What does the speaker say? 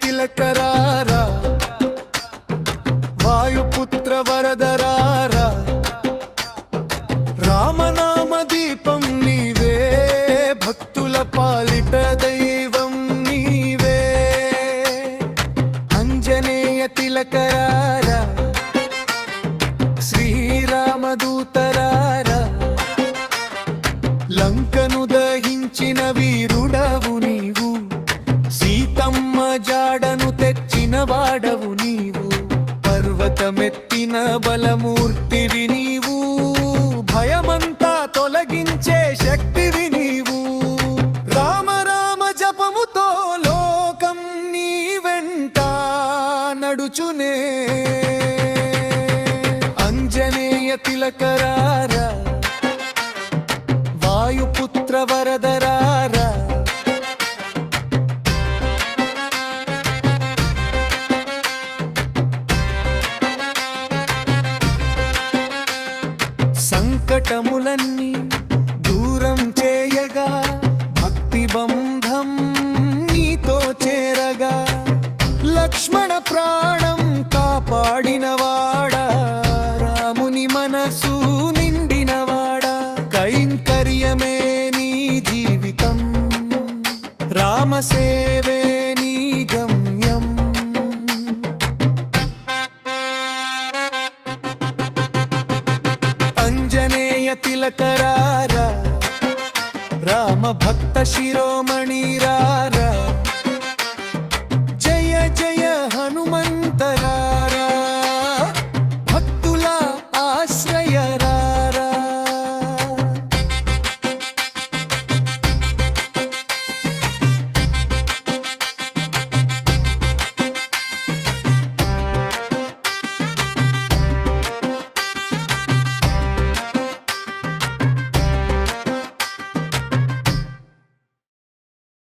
తిలకరారా వాయుపుత్ర వరదరారా రామనామ దీపం నీవే భక్తుల పాలిట దైవం నీవే అంజనేయ తిలకరారా శ్రీరామదూతరారా లంకను దహించిన వీరుడవు నీవు సీతమ్మ జాడను తెచ్చిన వాడవు నీవు పర్వతమెత్తిన బలమూర్తివి నీవు భయమంతా తొలగించే శక్తివి నీవు రామ రామ జపముతో లోకం నీ వెంట నడుచునే అంజనేయ తిలకరారా వాయుపుత్ర వరదరా